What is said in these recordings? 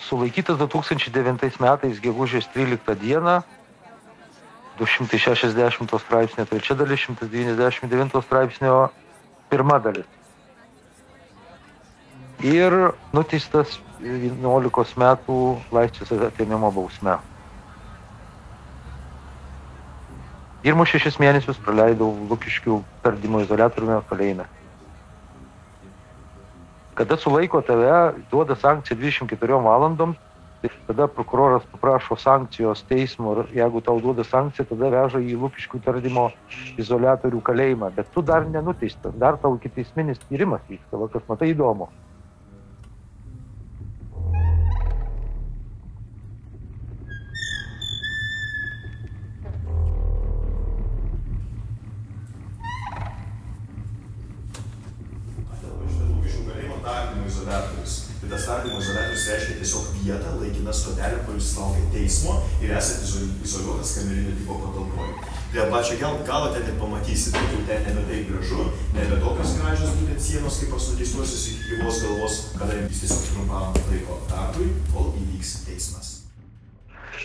sulaikytas 2009 metais gegužės 13 dieną, 260 straipsnio 3 dalis, 199 straipsnio 1 dalis. Ir nuteistas 11 metų laisvės atėmimo bausme. Pirmus 6 mėnesius praleidau Lukiškių tardymo izoliatoriume kalėjime. Kada sulaiko tave, duoda sankciją 24 valandom, tai tada prokuroras paprašo sankcijos teismo ir jeigu tau duoda sankciją, tada veža į Lukiškių tardymo izoliatorių kalėjimą. Bet tu dar nenuteistas, dar tau ikiteisminis tyrimas vyksta, va, kas matai įdomu. Tai tas tardymo izoliatorius reiškia tiesiog vietą, laikiną stotelę, kur jūs laukia teismo ir esate izoliuotas kamerinio tipo patalpoje. Tai pačią galą ten ir pamatysit, kad jau ten nebe taip gražu, nebe tokios gražios būtent sienos, kaip pas nuteistuosius iki gyvos galvos, kada jis tiesiog trumpam laiko tarpui, kol įvyks teismas.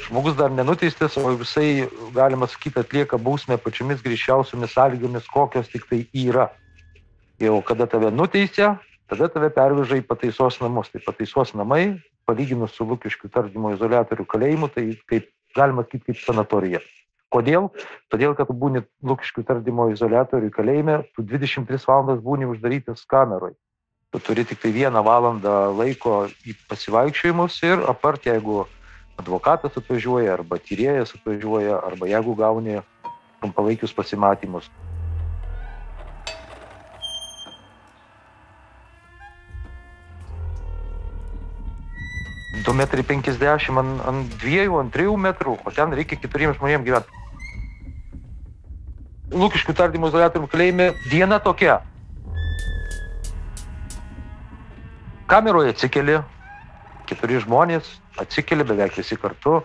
Žmogus dar nenuteistas, o visai, galima sakyti, atlieka bausmę pačiomis griežčiausiomis sąlygomis, kokios tik tai yra. Jau kada tave nuteisia, tada tave perveža į pataisos namus. Tai pataisos namai, palyginus su Lukiškių tardymo izoliatorių kalėjimu, tai kaip, galima sakyti, kaip sanatorija. Kodėl? Todėl, kad tu būni Lukiškių tardymo izoliatorių kalėjime, tu 23 valandas būni uždarytas kameroj. Tu turi tik tai 1 valandą laiko į pasivaikščiojimus ir apart, jeigu advokatas atvažiuoja, arba tyrėjas atvažiuoja, arba jeigu gauni trumpalaikius pasimatymus. 2,50 m ant 2, ant 3 metrų, o ten reikia 4 žmonėms gyventi. Lukiškių tardymo izoliatorių kalėjime diena tokia. Kameroje atsikeli, 4 žmonės, atsikeli beveik visi kartu.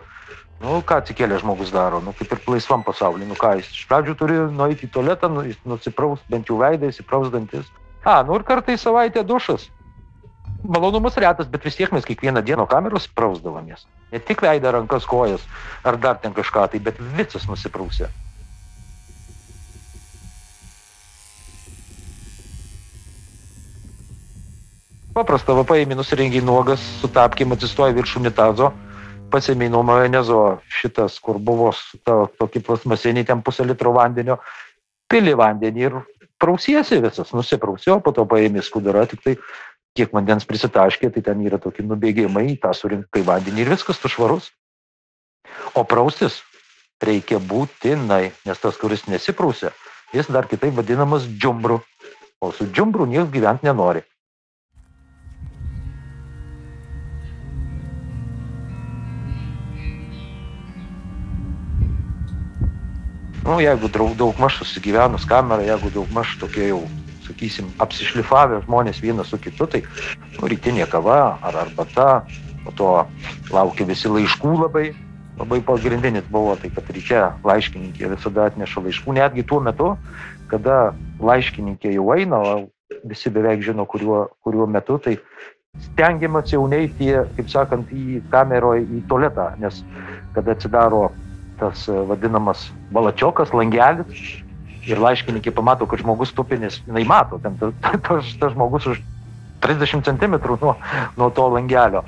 Nu, ką atsikėlė žmogus daro, nu, kaip ir laisvam pasaulyje. Nu, ką, jis iš pradžių turi nueiti į tualetą, nusipraus bent jau veidą, įsipraus dantis. Nu ir kartą į savaitę dušas. Malonumas retas, bet vis tiek mes kiekvieną dieną kameros prausdavomės. Ne tik veidą, rankas, kojas, ar dar ten kažką, tai bet visas nusiprausė. Paprasta, va, paėmė, nusirengiai nuogas, su tapkėm, atsistoja virš unitazo, pasiėmė nuo majonezo šitas, kur buvo tokį plasmasinį, ten 0,5 litro vandenio, pili vandenį ir prausiesi visas, nusiprausė, o po to paėmė skudurą, tik tai kiek vandens prisitaškė, tai ten yra tokie nubėgimai, tą surinkai vandenį ir viskas tu švarus. O praustis reikia būtinai, nes tas, kuris nesiprausė, jis dar kitaip vadinamas džumbru. O su džumbru niekas gyventi nenori. Nu, jeigu daugmaž susigyvenus kamerą, jeigu daugmaž tokie jau, sakysim, apsišlifavę žmonės vienas su kitu, tai rytinė kava ar arbata, po to laukia visi laiškų labai pagrindinis buvo, tai kad ryte laiškininkė visada atneša laiškų, netgi tuo metu, kada laiškininkė jau eina, visi beveik žino, kuriuo metu, tai stengiamas jau neiti, kaip sakant, į kameroje, į tualetą, nes kada atsidaro tas vadinamas balačiokas, langelis, ir laiškininkė pamato, kad žmogus tupi, nes jinai mato, ten tas žmogus už 30 cm nuo to langelio.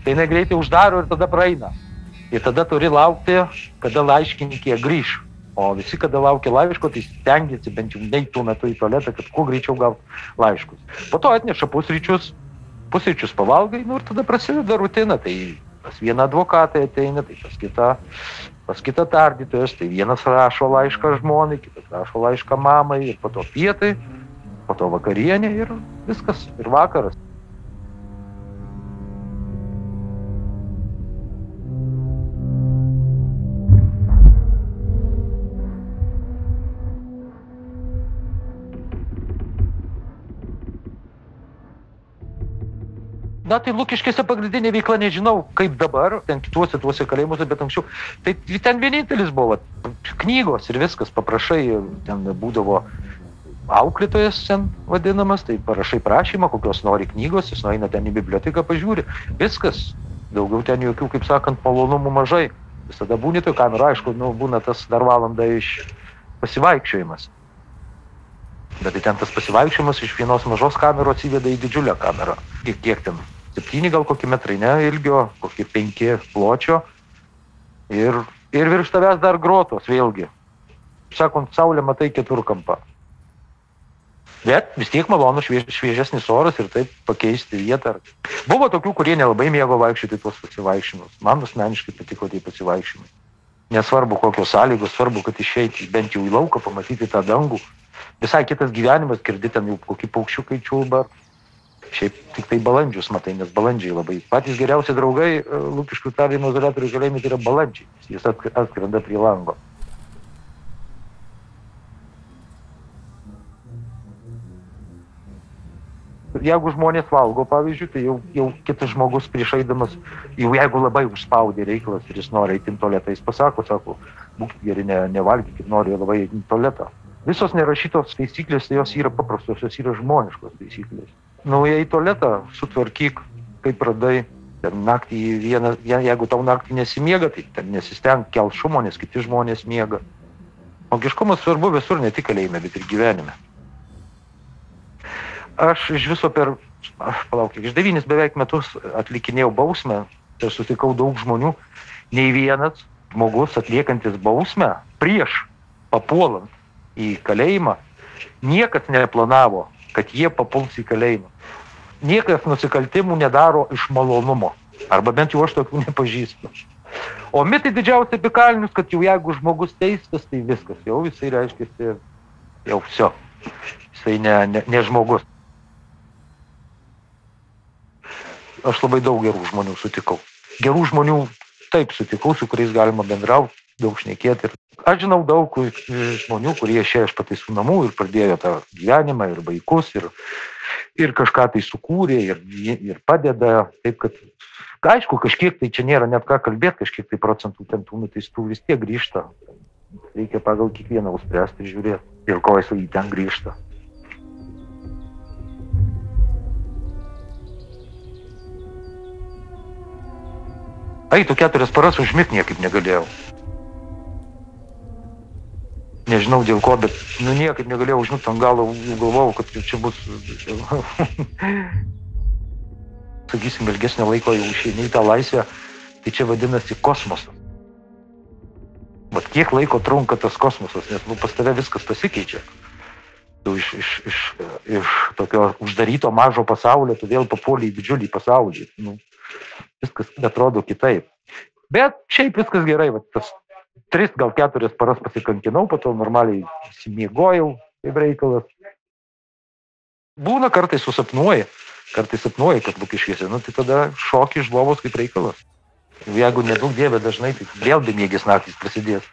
Tai jinai greitai uždaro ir tada praeina. Ir tada turi laukti, kada laiškininkė grįš. O visi, kada laukia laiško, tai stengiasi bent jau nei tuo metu į tualetą, kad kuo greičiau gauti laiškus. Po to atneša pusryčius pavalgai, nu ir tada prasideda rutina. Tai pas vieną advokatą ateina, tai pas kitą tardytojas, tai vienas rašo laišką žmonai, kitas rašo laišką mamai, ir po to pietai, po to vakarienė ir viskas, ir vakaras. Na, tai Lukiškėse pagrindinė veikla, nežinau, kaip dabar, ten kituose tuose kalėjimuose, bet anksčiau, tai ten vienintelis buvo knygos ir viskas, paprašai, ten būdavo auklėtojas ten vadinamas, tai parašai prašymą, kokios nori knygos, jis nueina ten į biblioteką, pažiūri, viskas, Daugiau ten jokių, kaip sakant, malonumų mažai. Visada būni toj kamerą, aišku, būna tas dar valanda iš pasivaikščiojimas. Bet tai ten tas pasivaikščiojimas iš vienos mažos kameros atsiveda į didžiulę kamerą. Kiek ten? 7 gal kokie metrai, ne, ilgio, kokie 5 pločio. Ir virš tavęs dar grotos, vėlgi. Sakant, saulė matai keturkampą. Bet vis tiek malonu šviežesnis oras ir taip pakeisti vietą. Buvo tokių, kurie nelabai mėgo vaikščioti tuos pasivaikščiojimus. Man asmeniškai patiko tie pasivaikščiojimai. Nesvarbu, kokios sąlygos, svarbu, kad išeiti bent jau į lauką, pamatyti tą dangų. Visai kitas gyvenimas, girdi ten jau kokį paukščiukai čiulba. Šiaip tik tai balandžius matai, nes balandžiai labai. Patys geriausi draugai Lukiškių tardymo izoliatorių kalėjime tai yra balandžiai. Jis atskrenda prie lango. Jeigu žmonės valgo, pavyzdžiui, tai jau kitas žmogus prieš eidamas, jau jeigu labai užspaudė reikalas ir jis nori eiti į tualetą, jis pasako, būkit geri, nevalgykit, nori labai eiti į tualetą. Visos nerašytos taisyklės, jos yra paprastos, jos yra žmoniškos taisyklės. Jei į tualetą sutvarkyk, kaip radai, naktį jeigu tau naktį nesimiega, tai ten nesisteng kelt šumo, nes kiti žmonės miega. Žmogiškumas svarbu visur, ne tik kalėjime, bet ir gyvenime. Aš iš viso iš 9 beveik metus atlikinėjau bausmę, tai sutikau daug žmonių, nei vienas žmogus atliekantis bausmę prieš papuolant į kalėjimą, niekas neplanavo, kad jie papuls į kalėjimą. Niekas nusikaltimų nedaro iš malonumo, arba bent jau aš tokių nepažįstu. O mitai didžiausia apie kalinius, kad jau jeigu žmogus teistas, tai viskas, jau jisai reiškia, jau viso, jisai ne žmogus. Aš labai daug gerų žmonių sutikau. Gerų žmonių taip sutikau, su kuriais galima bendrauti, daug šnekėti. Aš žinau daug žmonių, kurie išėjo iš pataisų namų ir pradėjo tą gyvenimą ir vaikus, ir kažką tai sukūrė, ir padeda. Taip, kad, aišku, kažkiek tai čia nėra net ką kalbėti, kažkiek tai procentų ten tų nuteistų vis tiek grįžta. Reikia pagal kiekvieną spręsti ir žiūrėti, dėl ko jis į ten grįžta. Tu 4 paras užmigt niekaip negalėjau. Nežinau dėl ko, bet niekaip negalėjau užmigt ant galo, galvojau, kad čia bus, sakysim, ilgesnio laiko jau išeini į tą laisvę, tai čia vadinasi kosmosas. Bet kiek laiko trunka tas kosmosas, nes pas tave viskas pasikeičia. Tu iš tokio uždaryto mažo pasaulio, tu vėl papuoli į didžiulį pasaulį. Viskas atrodo kitaip. Bet šiaip viskas gerai. Tas 3 gal 4 paras pasikankinau, po to normaliai įsimiegojau, kaip reikalas. Būna kartais susapnuoji, kad Lukiškėse, tai tada šoki iš lovos kaip reikalas. Jeigu nedaug dievė dažnai, tai vėl bemiegės naktys prasidės.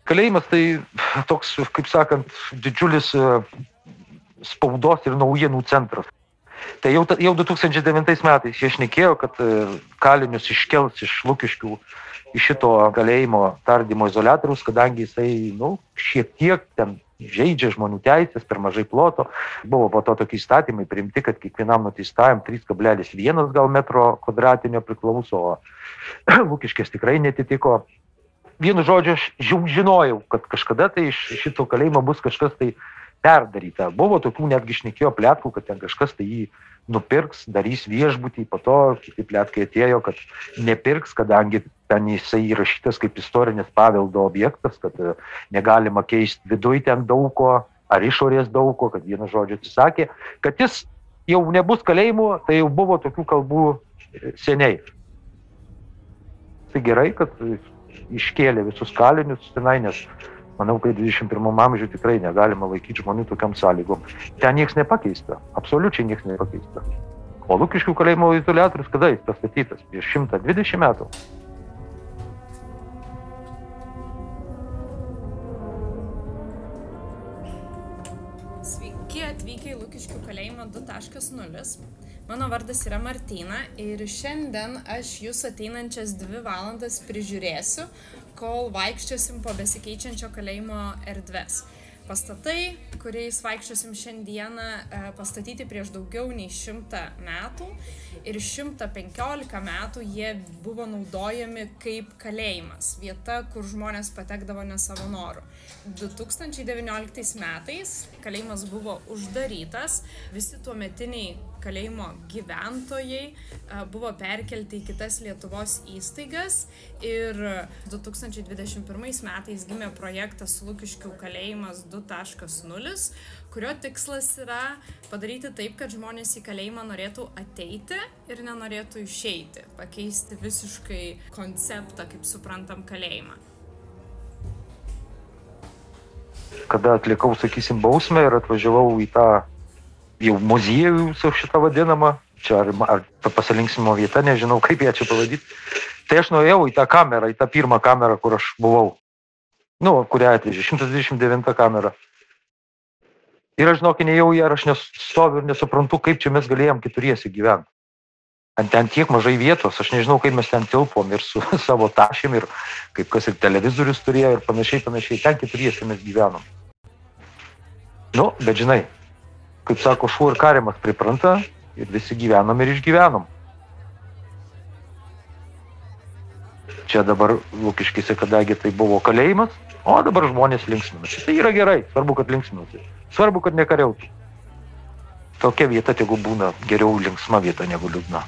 Kalėjimas tai toks, kaip sakant, didžiulis spaudos ir naujienų centras. Tai jau 2009 metais jie šnekėjo, kad kalinius iškels iš Lukiškių iš šito kalėjimo tardymo izoliatoriaus, kadangi jisai, šiek tiek ten žeidžia žmonių teisės, per mažai ploto. Buvo po to tokie įstatymai priimti, kad kiekvienam nuteistajam 3,1 gal metro kvadratinio priklauso, o Lukiškės tikrai netitiko. Vienu žodžiu, aš žinojau, kad kažkada tai iš šito kalėjimo bus kažkas tai perdaryta. Buvo tokių netgi šnekėjo pletkų, kad ten kažkas tai jį nupirks, darys viešbutį, po to kiti pletkai atėjo, kad nepirks, kadangi ten jisai įrašytas kaip istorinis paveldo objektas, kad negalima keisti viduj ten daug ko, ar išorės daug ko, kad vienu žodžiu atsisakė, kad jis jau nebus kalėjimų, tai jau buvo tokių kalbų seniai. Tai gerai, kad iškėlė visus kalinius tenai, nes manau, kad 21 amžiuje tikrai negalima laikyti žmonių tokiam sąlygom. Ten nieks nepakeista, absoliučiai nieks nepakeista. O Lukiškių kalėjimo izoliatorius kada jis pastatytas? Prieš 120 metų. Sveiki atvykę į Lukiškių kalėjimą 2.0. Mano vardas yra Martina ir šiandien aš jūs ateinančias 2 valandas prižiūrėsiu, kol vaikščiosim po besikeičiančio kalėjimo erdves. Pastatai, kuriais vaikščiosim šiandieną, pastatyti prieš daugiau nei 100 metų ir 115 metų jie buvo naudojami kaip kalėjimas, vieta, kur žmonės patekdavo ne savo norų. 2019 metais kalėjimas buvo uždarytas, visi tuometiniai kalėjimo gyventojai buvo perkelti į kitas Lietuvos įstaigas ir 2021 metais gimė projektas Lukiškių kalėjimas 2.0, kurio tikslas yra padaryti taip, kad žmonės į kalėjimą norėtų ateiti ir nenorėtų išeiti, pakeisti visiškai konceptą, kaip suprantam kalėjimą. Kada atlikau, sakysim, bausmę ir atvažiavau į tą jau muziejų su šitą vadinamą, čia ar pasilinksimo vieta, nežinau kaip ją čia pavadyti, tai aš nuėjau į tą kamerą, į tą pirmą kamerą, kur aš buvau, kurią atvežė, 129 kamera. Ir aš, žinok, nejau ją, aš nestoviu ir nesuprantu, kaip čia mes galėjom keturiesi gyventi. Ten tiek mažai vietos, aš nežinau, kaip mes ten tilpom ir su savo tašėm, ir kaip kas ir televizorius turėjo ir panašiai, ten keturiesi mes gyvenom. Bet žinai, kaip sako, šuo ir karimas pripranta ir visi gyvenom ir išgyvenom. Čia dabar Lukiškėse, kadangi tai buvo kalėjimas, o dabar žmonės linksminasi. Tai yra gerai, svarbu, kad linksminasi. Svarbu, kad nekariautų. Tokia vieta tegu būna geriau linksma vieta negu liūdna.